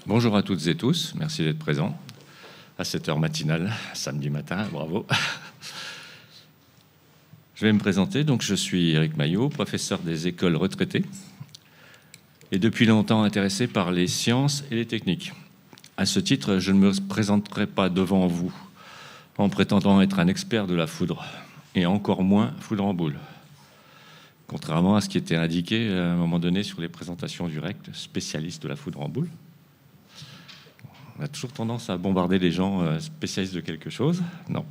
Bonjour à toutes et tous, merci d'être présents à cette heure matinale, samedi matin, bravo. Je vais me présenter, donc je suis Éric Maillot, professeur des écoles retraitées et depuis longtemps intéressé par les sciences et les techniques. À ce titre, je ne me présenterai pas devant vous en prétendant être un expert de la foudre et encore moins foudre en boule. Contrairement à ce qui était indiqué à un moment donné sur les présentations du REC, spécialiste de la foudre en boule. On a toujours tendance à bombarder les gens spécialistes de quelque chose. Non.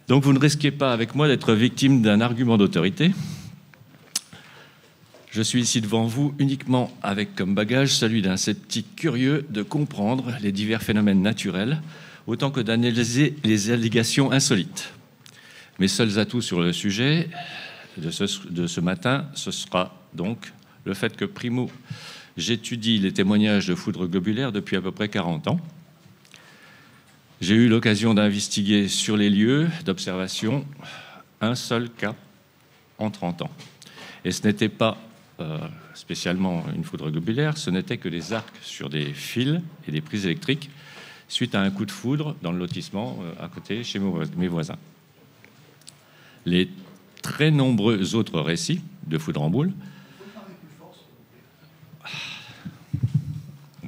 Donc vous ne risquez pas avec moi d'être victime d'un argument d'autorité. Je suis ici devant vous uniquement avec comme bagage celui d'un sceptique curieux de comprendre les divers phénomènes naturels, autant que d'analyser les allégations insolites. Mes seuls atouts sur le sujet de ce matin, ce sera donc le fait que, primo, j'étudie les témoignages de foudre globulaire depuis à peu près 40 ans. J'ai eu l'occasion d'investiguer sur les lieux d'observation un seul cas en 30 ans. Et ce n'était pas spécialement une foudre globulaire, ce n'était que des arcs sur des fils et des prises électriques suite à un coup de foudre dans le lotissement à côté chez mes voisins. Les très nombreux autres récits de foudre en boule.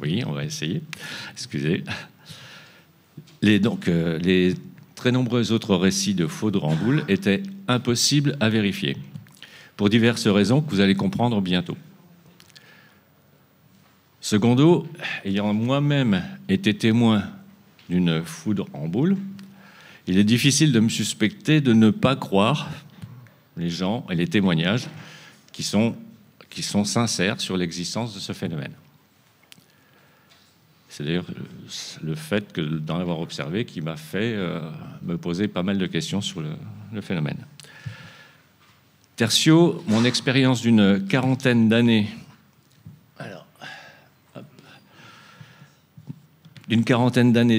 Oui, on va essayer. Excusez. Les très nombreux autres récits de foudre en boule étaient impossibles à vérifier, pour diverses raisons que vous allez comprendre bientôt. Secondo, ayant moi-même été témoin d'une foudre en boule, il est difficile de me suspecter de ne pas croire les gens et les témoignages qui sont sincères sur l'existence de ce phénomène. C'est d'ailleurs le fait d'en avoir observé qui m'a fait me poser pas mal de questions sur le phénomène. Tertio, mon expérience d'une quarantaine d'années,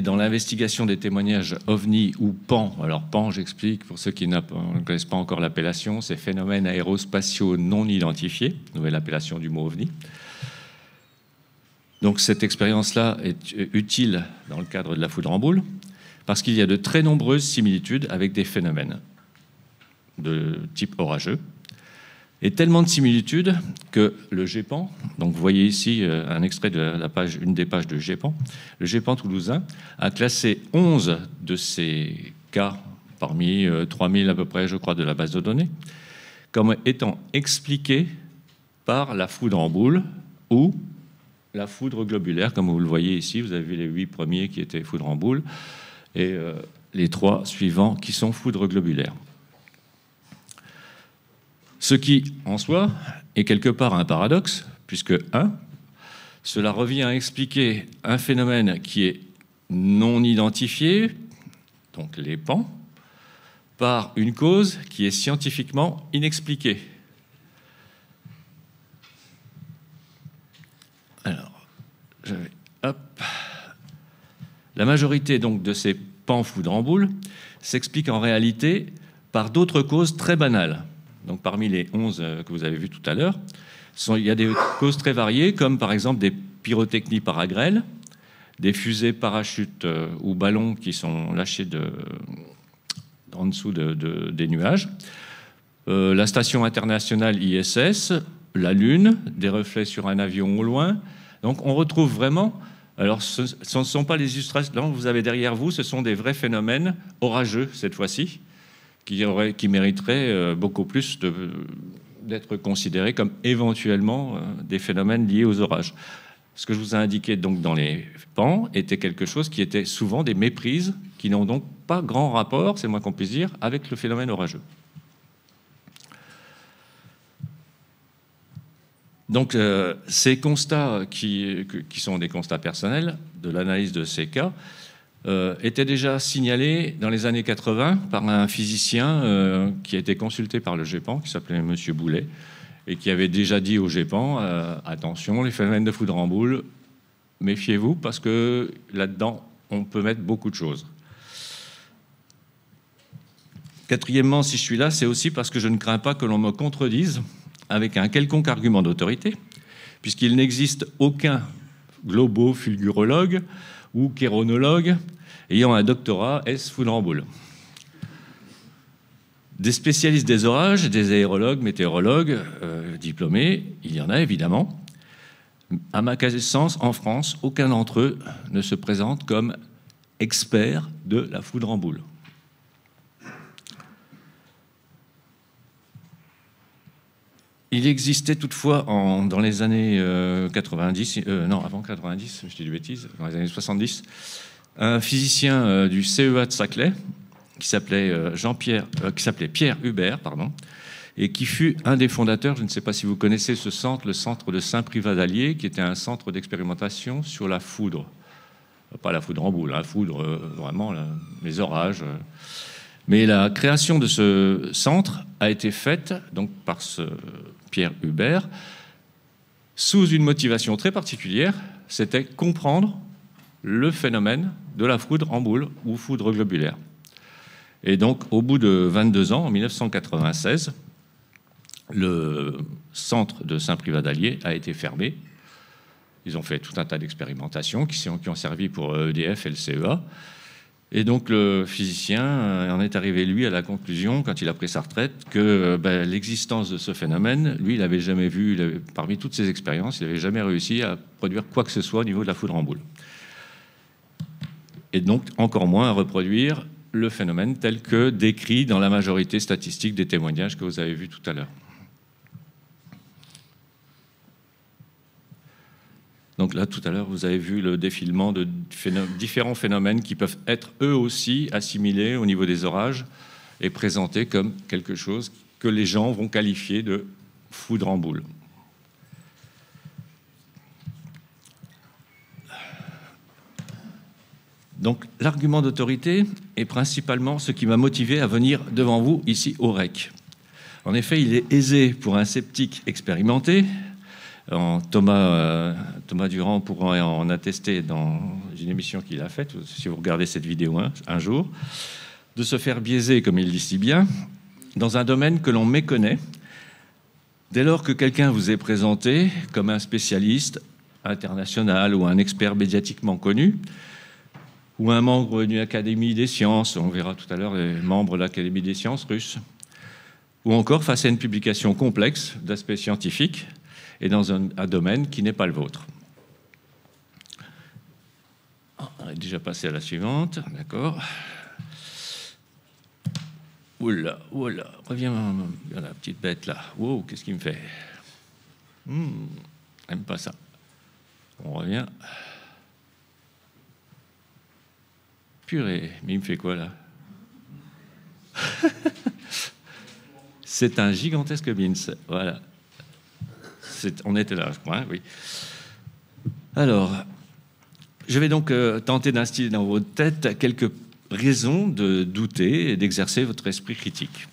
dans l'investigation des témoignages OVNI ou PAN. Alors PAN, j'explique pour ceux qui ne connaissent pas encore l'appellation, c'est phénomènes aérospatiaux non identifiés, nouvelle appellation du mot OVNI. Donc cette expérience-là est utile dans le cadre de la foudre en boule parce qu'il y a de très nombreuses similitudes avec des phénomènes de type orageux et tellement de similitudes que le GEPAN, donc vous voyez ici un extrait de la page, une des pages de GEPAN, le GEPAN toulousain a classé 11 de ces cas parmi 3000 à peu près, je crois, de la base de données, comme étant expliqués par la foudre en boule ou la foudre globulaire, comme vous le voyez ici, vous avez vu les 8 premiers qui étaient foudre en boule et les 3 suivants qui sont foudre globulaire. Ce qui, en soi, est quelque part un paradoxe, puisque, cela revient à expliquer un phénomène qui est non identifié, donc les PAN, par une cause qui est scientifiquement inexpliquée. Alors, la majorité donc de ces PAN foudre en boule s'explique en réalité par d'autres causes très banales. Donc parmi les 11 que vous avez vus tout à l'heure, il y a des causes très variées, comme par exemple des pyrotechnies par à grêle, des fusées parachutes ou ballons qui sont lâchés en dessous des nuages, la station internationale ISS, la Lune, des reflets sur un avion au loin. Donc on retrouve vraiment, alors ce ne sont pas les illustrations que vous avez derrière vous, ce sont des vrais phénomènes orageux cette fois-ci, qui mériteraient beaucoup plus d'être considérés comme éventuellement des phénomènes liés aux orages. Ce que je vous ai indiqué donc dans les PAN était quelque chose qui était souvent des méprises, qui n'ont donc pas grand rapport, c'est le moins qu'on puisse dire, avec le phénomène orageux. Donc ces constats qui sont des constats personnels de l'analyse de ces cas étaient déjà signalés dans les années 80 par un physicien qui a été consulté par le GEPAN, qui s'appelait M. Boulet, et qui avait déjà dit au GEPAN attention, les phénomènes de foudre en boule, méfiez-vous, parce que là-dedans, on peut mettre beaucoup de choses. Quatrièmement, si je suis là, c'est aussi parce que je ne crains pas que l'on me contredise avec un quelconque argument d'autorité, puisqu'il n'existe aucun globofulgurologue ou kéronologue ayant un doctorat S. foudre en boule. Des spécialistes des orages, des aérologues, météorologues diplômés, il y en a évidemment. À ma connaissance, en France, aucun d'entre eux ne se présente comme expert de la foudre en boule. Il existait toutefois dans les années 90, non, avant 90, je dis des bêtises, dans les années 70, un physicien du CEA de Saclay qui s'appelait Pierre Hubert, pardon, et qui fut un des fondateurs, je ne sais pas si vous connaissez ce centre, le centre de Saint-Privat d'Allier, qui était un centre d'expérimentation sur la foudre. Pas la foudre en boule, la foudre, vraiment, les orages. Mais la création de ce centre a été faite donc, par ce Pierre Hubert sous une motivation très particulière, c'était comprendre le phénomène de la foudre en boule ou foudre globulaire. Et donc, au bout de 22 ans, en 1996, le centre de Saint-Privat d'Allier a été fermé. Ils ont fait tout un tas d'expérimentations qui ont servi pour EDF et le CEA. Et donc, le physicien en est arrivé, lui, à la conclusion, quand il a pris sa retraite, que l'existence de ce phénomène, lui, il n'avait jamais vu, parmi toutes ses expériences, il n'avait jamais réussi à produire quoi que ce soit au niveau de la foudre en boule. Et donc, encore moins à reproduire le phénomène tel que décrit dans la majorité statistique des témoignages que vous avez vus tout à l'heure. Donc là, tout à l'heure, vous avez vu le défilement de différents phénomènes qui peuvent être eux aussi assimilés au niveau des orages et présentés comme quelque chose que les gens vont qualifier de foudre en boule. Donc l'argument d'autorité est principalement ce qui m'a motivé à venir devant vous ici au REC. En effet, il est aisé pour un sceptique expérimenté, Thomas Durand pourra en attester dans une émission qu'il a faite, si vous regardez cette vidéo un jour, de se faire biaiser, comme il dit si bien, dans un domaine que l'on méconnaît, dès lors que quelqu'un vous est présenté comme un spécialiste international ou un expert médiatiquement connu, ou un membre d'une académie des sciences, on verra tout à l'heure les membres de l'Académie des sciences russe, ou encore face à une publication complexe d'aspect scientifique, et dans un domaine qui n'est pas le vôtre. On est déjà passé à la suivante, d'accord. Oula, reviens, la petite bête là. Wow, qu'est-ce qu'il me fait? J'aime pas ça. On revient. Purée, mais il me fait quoi là? C'est un gigantesque bins, voilà. On était là, je crois, hein, oui. Alors, je vais donc tenter d'instiller dans votre tête quelques raisons de douter et d'exercer votre esprit critique.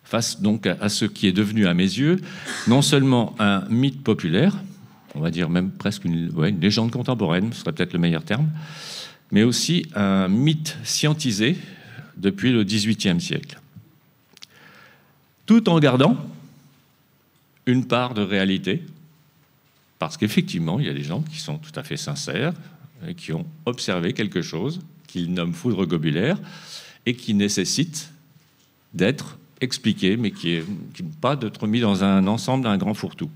Face donc à ce qui est devenu, à mes yeux, non seulement un mythe populaire, on va dire même presque une légende contemporaine, ce serait peut-être le meilleur terme, mais aussi un mythe scientisé depuis le XVIIIe siècle. Tout en gardant une part de réalité, parce qu'effectivement, il y a des gens qui sont tout à fait sincères et qui ont observé quelque chose qu'ils nomment foudre globulaire et qui nécessite d'être expliqué, mais qui n'est pas d'être mis dans un ensemble d'un grand fourre-tout.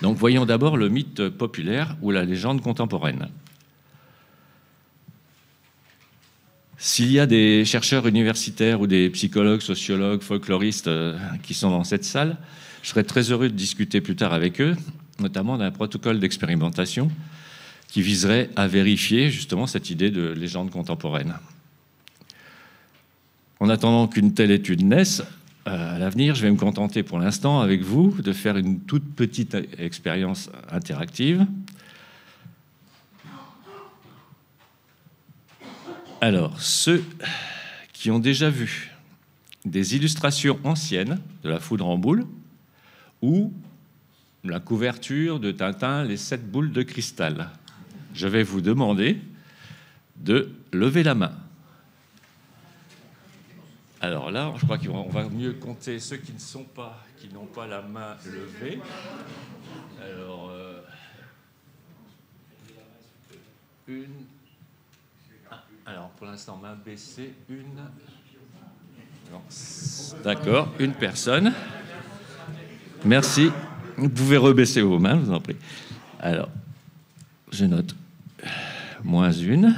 Donc voyons d'abord le mythe populaire ou la légende contemporaine. S'il y a des chercheurs universitaires ou des psychologues, sociologues, folkloristes qui sont dans cette salle, je serais très heureux de discuter plus tard avec eux, notamment d'un protocole d'expérimentation qui viserait à vérifier justement cette idée de légende contemporaine. En attendant qu'une telle étude naisse, à l'avenir, je vais me contenter pour l'instant avec vous de faire une toute petite expérience interactive. Alors, ceux qui ont déjà vu des illustrations anciennes de la foudre en boule ou la couverture de Tintin, les 7 boules de cristal, je vais vous demander de lever la main. Alors là, je crois qu'on va mieux compter ceux qui n'ont pas la main levée. Alors, une... Alors, pour l'instant, main baissée, une... D'accord, une personne. Merci. Vous pouvez rebaisser vos mains, je vous en prie. Alors, je note moins une.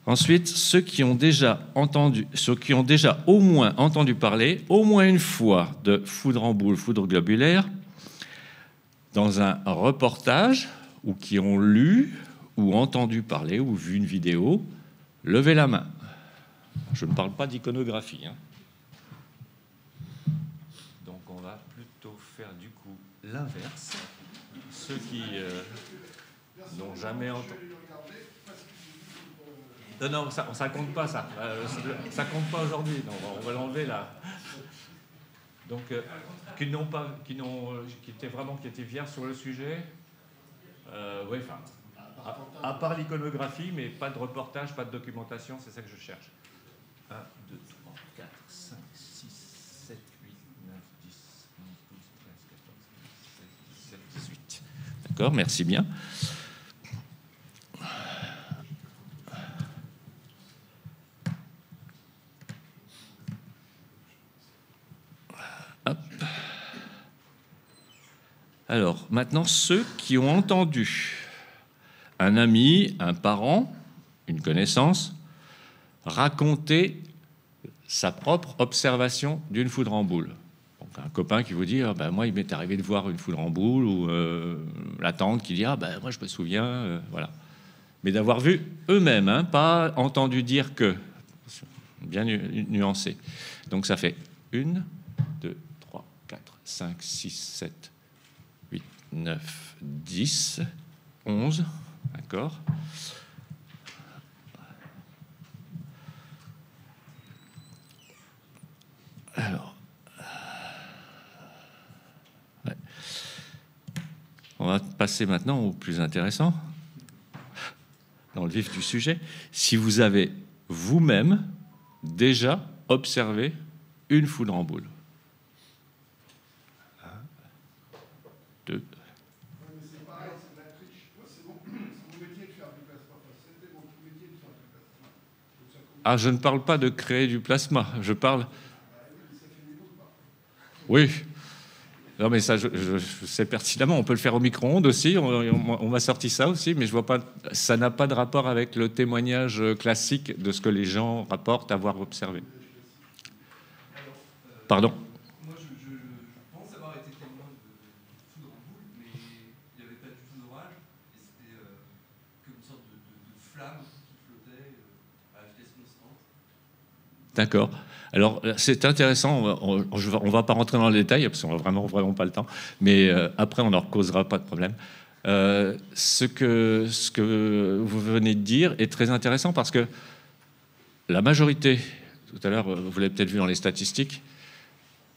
Ensuite, ceux qui ont déjà au moins entendu parler, au moins une fois, de foudre en boule, foudre globulaire, dans un reportage, ou qui ont lu, ou entendu parler, ou vu une vidéo, levez la main. Je ne parle pas d'iconographie. Donc on va plutôt faire du coup l'inverse. Ceux qui n'ont jamais entendu... Non, ça compte pas, ça. Ça compte pas aujourd'hui. On va l'enlever là. Donc, qui étaient vierges sur le sujet. Oui, enfin, à part l'iconographie, mais pas de reportage, pas de documentation, c'est ça que je cherche. 1, 2, 3, 4, 5, 6, 7, 8, 9, 10, 11, 12, 13, 14, 15, 16, 17, 18. D'accord, merci bien. Hop. Alors, maintenant, ceux qui ont entendu un ami, un parent, une connaissance, raconter sa propre observation d'une foudre en boule. Donc, un copain qui vous dit moi, il m'est arrivé de voir une foudre en boule, ou la tante qui dit moi, je me souviens, voilà. Mais d'avoir vu eux-mêmes, pas entendu dire que. Bien nuancé. Donc, ça fait 1, 2, 3, 4, 5, 6, 7, 8, 9, 10, 11. D'accord. Alors, ouais. On va passer maintenant au plus intéressant, dans le vif du sujet. Si vous avez vous-même déjà observé une foudre en boule. 1, 2. C'est pareil, c'est de la triche. C'est bon. C'est mon métier de faire du plasma. C'était mon métier de faire du plasma. Ah, je ne parle pas de créer du plasma. Je parle... Oui. Non, mais ça, je sais pertinemment. On peut le faire au micro-ondes aussi. On m'a sorti ça aussi, mais je vois pas. Ça n'a pas de rapport avec le témoignage classique de ce que les gens rapportent avoir observé. Pardon. Moi, je pense avoir été témoin de foudre en boule, mais il n'y avait pas du tout d'orage, et c'était comme une sorte de flamme qui flottait à vitesse constante. D'accord. Alors, c'est intéressant. On va pas rentrer dans le détail, parce qu'on n'a vraiment pas le temps. Mais après, on en causera, pas de problème. Ce que vous venez de dire est très intéressant, parce que la majorité, tout à l'heure, vous l'avez peut-être vu dans les statistiques,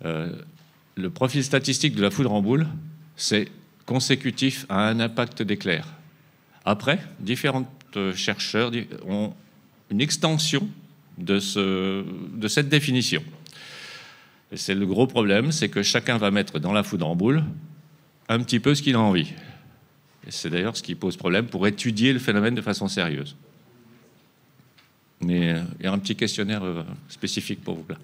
le profil statistique de la foudre en boule, c'est consécutif à un impact d'éclair. Après, différents chercheurs ont une extension de cette définition. Et c'est le gros problème, c'est que chacun va mettre dans la foudre en boule un petit peu ce qu'il a envie. Et c'est d'ailleurs ce qui pose problème pour étudier le phénomène de façon sérieuse. Mais il y a un petit questionnaire spécifique pour vous là.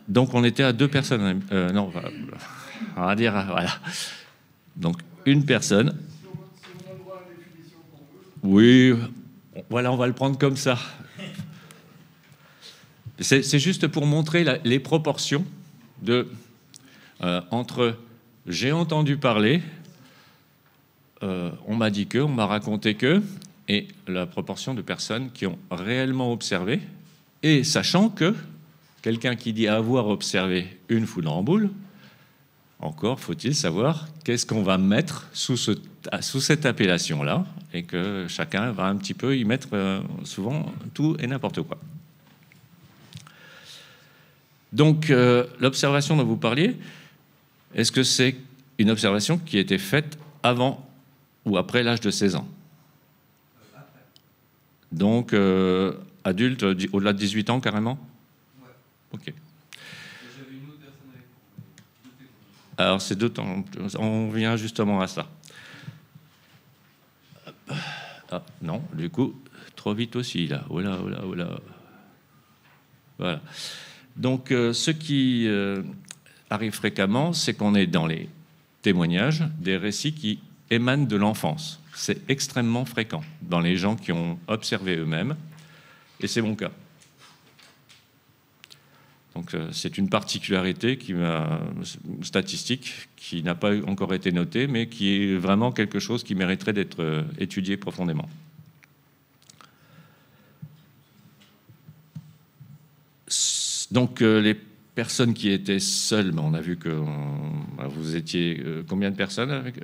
Donc on était à 2 personnes. Non, on va dire voilà. Donc une personne. Oui, voilà, on va le prendre comme ça. C'est juste pour montrer les proportions entre j'ai entendu parler, on m'a dit que, on m'a raconté que, et la proportion de personnes qui ont réellement observé, et sachant que quelqu'un qui dit avoir observé une foudre en boule, encore faut-il savoir qu'est-ce qu'on va mettre sous cette appellation-là, et que chacun va un petit peu y mettre souvent tout et n'importe quoi. Donc, l'observation dont vous parliez, est-ce que c'est une observation qui a été faite avant ou après l'âge de 16 ans? Donc, adulte, au-delà de 18 ans, carrément? Ouais. Ok. J'avais une autre personne avec moi. Alors, c'est d'autant... On vient justement à ça. Ah, non, du coup, trop vite aussi, là. Oh là, oh là, oh là. Voilà. Donc, ce qui arrive fréquemment, c'est qu'on est dans les témoignages des récits qui émanent de l'enfance. C'est extrêmement fréquent dans les gens qui ont observé eux-mêmes, et c'est mon cas. Donc, c'est une particularité statistique qui n'a pas encore été notée, mais qui est vraiment quelque chose qui mériterait d'être étudié profondément. Donc, les personnes qui étaient seules, on a vu que vous étiez combien de personnes avec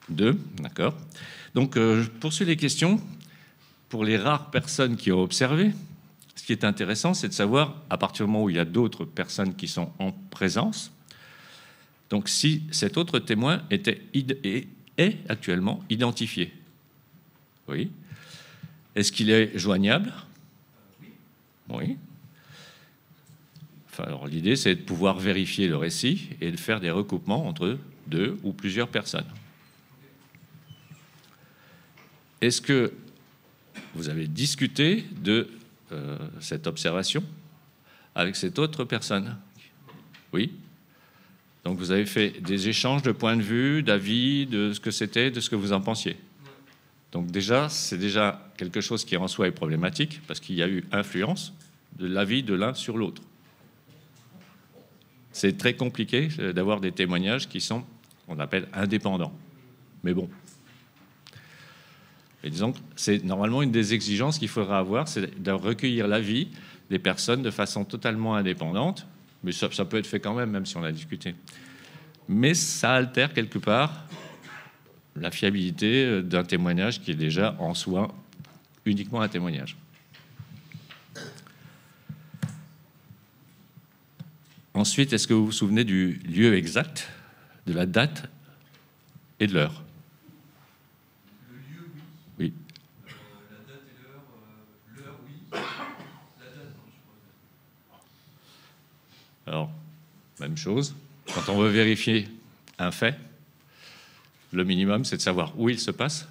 2, d'accord. Donc, je poursuis les questions. Pour les rares personnes qui ont observé, ce qui est intéressant, c'est de savoir, à partir du moment où il y a d'autres personnes qui sont en présence, donc si cet autre témoin est actuellement identifié. Oui. Est-ce qu'il est joignable? Oui. Enfin, alors, l'idée, c'est de pouvoir vérifier le récit et de faire des recoupements entre 2 ou plusieurs personnes. Est-ce que vous avez discuté de cette observation avec cette autre personne? Oui. Donc vous avez fait des échanges de points de vue, d'avis, de ce que c'était, de ce que vous en pensiez. Donc déjà, c'est déjà quelque chose qui en soi est problématique parce qu'il y a eu influence de l'avis de l'un sur l'autre. C'est très compliqué d'avoir des témoignages qui sont, on appelle, indépendants. Mais bon. Et disons que c'est normalement une des exigences qu'il faudra avoir, c'est de recueillir l'avis des personnes de façon totalement indépendante, mais ça peut être fait quand même si on a discuté. Mais ça altère quelque part la fiabilité d'un témoignage qui est déjà en soi uniquement un témoignage. Ensuite, est-ce que vous vous souvenez du lieu exact, de la date et de l'heure? Oui. La date et l'heure, l'heure, oui. La date, non, je crois. Alors, même chose. Quand on veut vérifier un fait, le minimum, c'est de savoir où il se passe,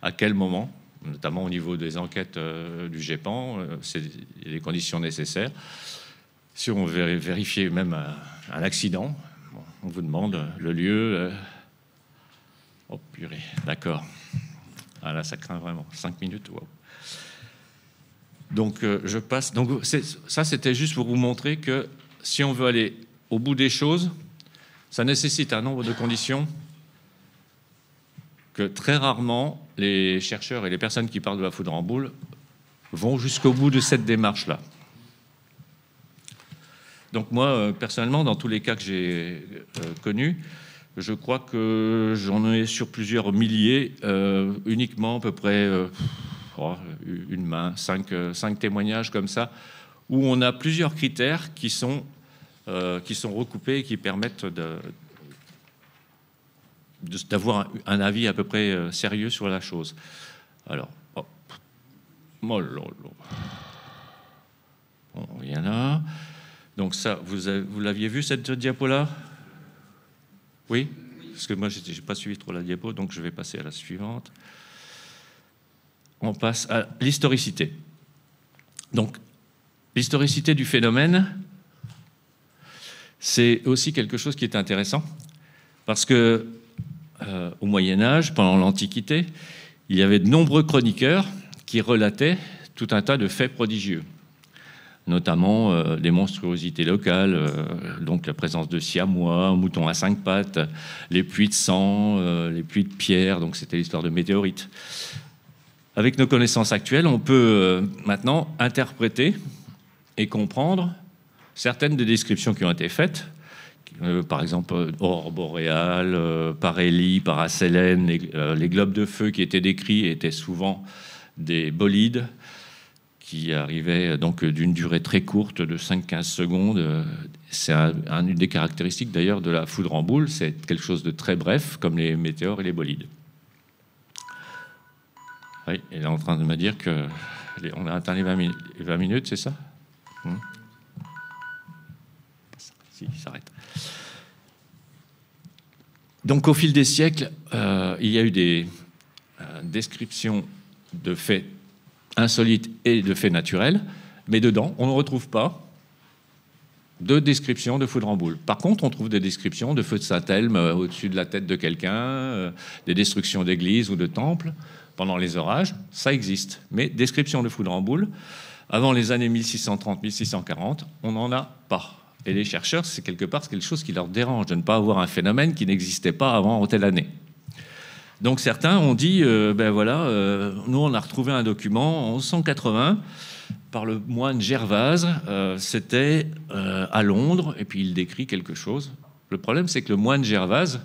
à quel moment, notamment au niveau des enquêtes du GEPAN, c'est les conditions nécessaires. Si on veut vérifier même un accident, on vous demande le lieu. Oh purée, d'accord. Ah là, ça craint vraiment. 5 minutes, wow. Donc, je passe. Donc, ça, c'était juste pour vous montrer que si on veut aller au bout des choses, ça nécessite un nombre de conditions que très rarement les chercheurs et les personnes qui parlent de la foudre en boule vont jusqu'au bout de cette démarche-là. Donc, moi, personnellement, dans tous les cas que j'ai connus, je crois que j'en ai sur plusieurs milliers, uniquement à peu près une main, 5 témoignages comme ça, où on a plusieurs critères qui sont recoupés et qui permettent d'avoir un avis à peu près sérieux sur la chose. Alors, hop. Oh là là. Bon, rien là. Donc ça, vous l'aviez vu cette diapo-là? Oui? Parce que moi, je n'ai pas suivi trop la diapo, donc je vais passer à la suivante. On passe à l'historicité. Donc, l'historicité du phénomène, c'est aussi quelque chose qui est intéressant, parce que au Moyen-Âge, pendant l'Antiquité, il y avait de nombreux chroniqueurs qui relataient tout un tas de faits prodigieux, notamment des monstruosités locales, donc la présence de siamois, moutons à 5 pattes, les pluies de sang, les pluies de pierre, donc c'était l'histoire de météorites. Avec nos connaissances actuelles, on peut maintenant interpréter et comprendre certaines des descriptions qui ont été faites, par exemple aurore boréale, parélie, parasélène, les globes de feu qui étaient décrits étaient souvent des bolides qui arrivaient donc d'une durée très courte de 5-15 secondes. C'est une des caractéristiques d'ailleurs de la foudre en boule, c'est quelque chose de très bref comme les météores et les bolides. Oui, il est en train de me dire qu'on a atteint les 20 minutes, c'est ça? Si, il s'arrête. Donc, au fil des siècles, il y a eu des descriptions de faits insolites et de faits naturels, mais dedans, on ne retrouve pas de description de foudre en boule. Par contre, on trouve des descriptions de feux de Saint-Elme au-dessus de la tête de quelqu'un, des destructions d'églises ou de temples pendant les orages, ça existe. Mais description de foudre en boule, avant les années 1630-1640, on n'en a pas. Et les chercheurs, c'est quelque chose qui leur dérange de ne pas avoir un phénomène qui n'existait pas avant telle année. Donc certains ont dit, ben voilà, nous on a retrouvé un document en 1180 par le moine Gervase, c'était à Londres, et puis il décrit quelque chose. Le problème, c'est que le moine Gervase,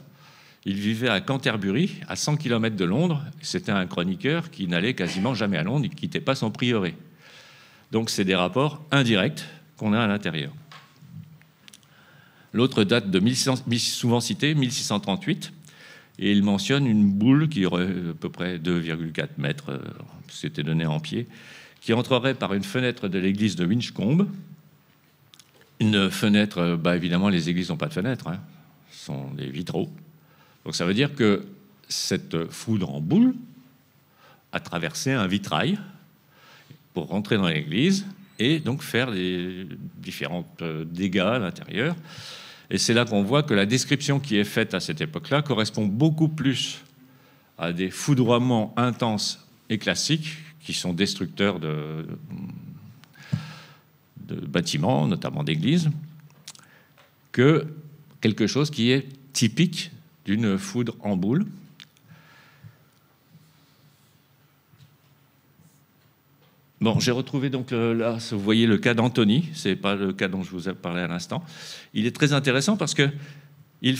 il vivait à Canterbury, à 100 km de Londres. C'était un chroniqueur qui n'allait quasiment jamais à Londres, il ne quittait pas son prieuré. Donc c'est des rapports indirects qu'on a à l'intérieur. L'autre date souvent citée, 1638, et il mentionne une boule qui aurait à peu près 2,4 mètres, c'était donné en pied, qui entrerait par une fenêtre de l'église de Winchcombe. Une fenêtre, évidemment, les églises n'ont pas de fenêtre, hein, ce sont des vitraux. Donc ça veut dire que cette foudre en boule a traversé un vitrail pour rentrer dans l'église et donc faire des différents dégâts à l'intérieur. Et c'est là qu'on voit que la description qui est faite à cette époque-là correspond beaucoup plus à des foudroiements intenses et classiques qui sont destructeurs de bâtiments, notamment d'églises, que quelque chose qui est typique d'une foudre en boule. Bon, j'ai retrouvé donc là, vous voyez le cas d'Anthony, c'est pas le cas dont je vous ai parlé à l'instant. Il est très intéressant parce que il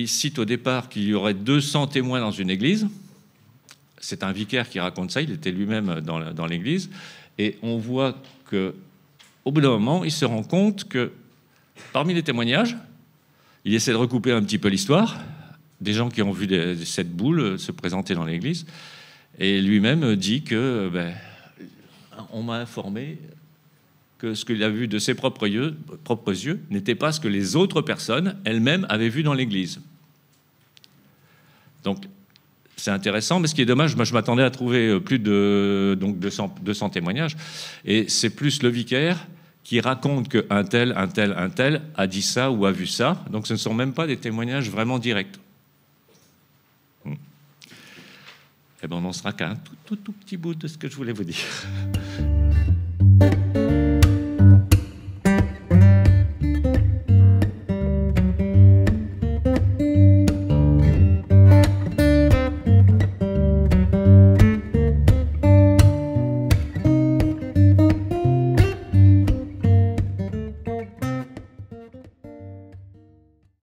cite au départ qu'il y aurait 200 témoins dans une église. C'est un vicaire qui raconte ça, il était lui-même dans l'église, et on voit que, au bout d'un moment, il se rend compte que parmi les témoignages, il essaie de recouper un petit peu l'histoire, des gens qui ont vu cette boule se présenter dans l'église, et lui-même dit que on m'a informé que ce qu'il a vu de ses propres yeux n'était pas ce que les autres personnes elles-mêmes avaient vu dans l'église. Donc, c'est intéressant, mais ce qui est dommage, moi je m'attendais à trouver plus de 200 témoignages, et c'est plus le vicaire qui raconte qu'un tel a dit ça ou a vu ça, donc ce ne sont même pas des témoignages vraiment directs. Et bien on n'en sera qu'à un tout petit bout de ce que je voulais vous dire.